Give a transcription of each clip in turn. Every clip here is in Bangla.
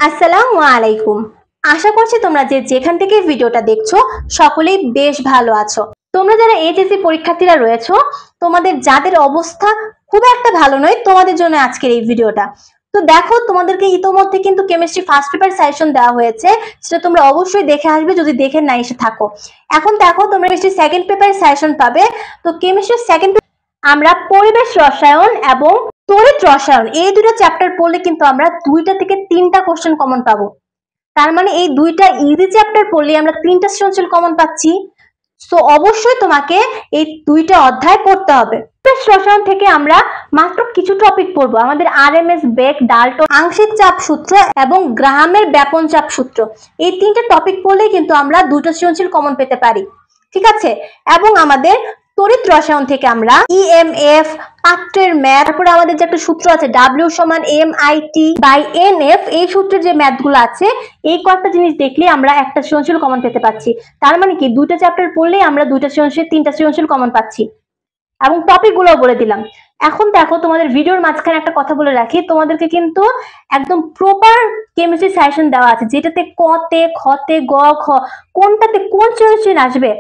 আসসালামু আলাইকুম। আশা করছি তোমরা যেখান থেকে ভিডিওটা দেখছো সকলেই বেশ ভালো আছো। তোমরা যারা এইচএসসি পরীক্ষার্থীরা রয়েছো, তোমাদের যাদের অবস্থা খুব একটা ভালো নয়, তোমাদের জন্য আজকের এই ভিডিওটা। তো দেখো, তোমাদেরকে ইতোমধ্যে কিন্তু কেমিস্ট্রি ফার্স্ট পেপার সাজেশন দেওয়া হয়েছে, সেটা তোমরা অবশ্যই দেখে আসবে যদি দেখে না এসে থাকো। এখন দেখো, তোমরা কেমিস্ট্রি সেকেন্ড পেপার সাজেশন পাবে। তো কেমিস্ট্রি সেকেন্ড আমরা পরিবেশ রসায়ন এবং তড়িৎ রসায়ন এই দুটো চ্যাপ্টার পড়লে কিন্তু আমরা 2টা থেকে 3টা কোশ্চেন কমন পাবো। তার মানে এই 2টা ইজি চ্যাপ্টার পড়লে আমরা 3টা সৃজনশীল কমন পাচ্ছি। তো অবশ্যই তোমাকে এই 2টা অধ্যায় পড়তে হবে। পরিবেশ রসায়ন থেকে আমরা মাত্র কিছু টপিক পড়বো। আমাদের আরএমএস, বেক, ডাল্টন, আংশিক চাপ সূত্র এবং গ্রাহামের ব্যাপন চাপ সূত্র, এই 3টে টপিক পড়লেই কিন্তু আমরা 2টা সৃজনশীল কমন পেতে পারি, ঠিক আছে। এবং আমাদের তড়িৎ রসায়ন থেকে আমরা ইএমএফ, পাত্রের ম্যাথ, তারপরে আমাদের যে একটা সূত্র আছে W = MIT/NF, এই সূত্রের যে ম্যাথগুলো আছে, এই কয়েকটা জিনিস দেখলে আমরা একটা সৃজনশীল কমন পেতে পাচ্ছি। তার মানে কি 2টা চ্যাপ্টার পড়লেই আমরা 2টা সৃজনশীল 3টা সৃজনশীল কমন পাচ্ছি। এবং টপিক গুলো বলে দিলাম। এখন দেখো, তোমাদের ভিডিওর মাঝখানে একটা কথা বলে রাখি, তোমাদেরকে কিন্তু একদম প্রপার কেমিস্ট্রি সাজেশন দেওয়া আছে, যেটাতে কতে, খতে, গ, খ কোনটাতে কোন সৃজনশীল আসবে,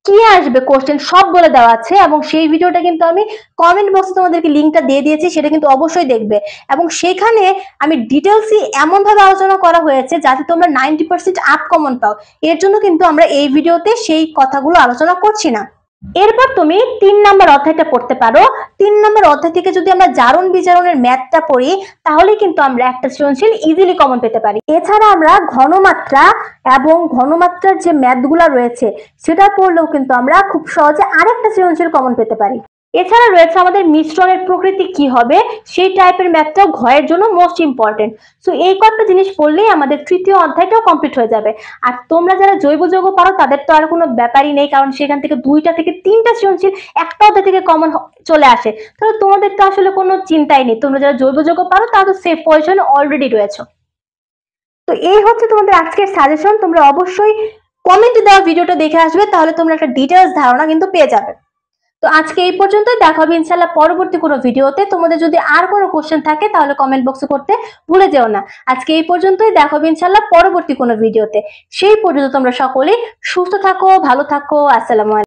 কি আসবে কোশ্চেন, সব বলে দেওয়া আছে। এবং সেই ভিডিওটা কিন্তু আমি কমেন্ট বক্সে তোমাদেরকে লিঙ্কটা দিয়ে দিয়েছি, সেটা কিন্তু অবশ্যই দেখবে। এবং সেখানে আমি ডিটেলসই এমন ভাবে আলোচনা করা হয়েছে যাতে তোমরা 90% আপ কমন পাও। এর জন্য কিন্তু আমরা এই ভিডিওতে সেই কথাগুলো আলোচনা করছি না। এরপর তুমি 3 নম্বর অধ্যায়টা পড়তে পারো। 3 নম্বর অধ্যায় থেকে যদি আমরা জারণ বিজারণের ম্যাথটা পড়ি, তাহলে কিন্তু আমরা একটা সৃজনশীল ইজিলি কমন পেতে পারি। এছাড়া আমরা ঘনমাত্রা এবং ঘনমাত্রার যে ম্যাথগুলো রয়েছে সেটা পড়লেও কিন্তু আমরা খুব সহজে আরেকটা সৃজনশীল কমন পেতে পারি। এছাড়া রয়েছে আমাদের মিশ্রণের প্রকৃতি কি হবে, সেই টাইপের ম্যাথটাও ঘয়ের জন্য মোস্ট ইম্পর্টেন্ট। সো এই কয়েকটা জিনিস পড়লেই আমাদের তৃতীয় অধ্যায়টাও কমপ্লিট হয়ে যাবে। আর তোমরা যারা জৈব যৌগ পারো তাদের তো আর কোনো ব্যাপারই নেই, কারণ সেখান থেকে 2টা থেকে 3টা সৃজনশীল একটা অধ্যায় থেকে কমন চলে আসে। তাহলে তোমাদের তো আসলে কোনো চিন্তাই নেই, তোমরা যারা জৈব যৌগ পারো তারা তো সেফ পজিশনে অলরেডি রয়েছে। তো এই হচ্ছে তোমাদের আজকের সাজেশন। তোমরা অবশ্যই কমেন্টে দেওয়া ভিডিওটা দেখে আসবে, তাহলে তোমরা একটা ডিটেইলস ধারণা কিন্তু পেয়ে যাবে। তো আজকে এই পর্যন্তই, দেখা হবে ইনশাআল্লাহ পরবর্তী কোনো ভিডিওতে। তোমাদের যদি আর কোনো কোশ্চেন থাকে তাহলে কমেন্ট বক্সে করতে ভুলে যেও না। আজকে এই পর্যন্তই, দেখা হবে ইনশাআল্লাহ পরবর্তী কোনো ভিডিওতে। সেই পর্যন্ত তোমরা সকলেই সুস্থ থাকো, ভালো থাকো। আসসালামু আলাইকুম।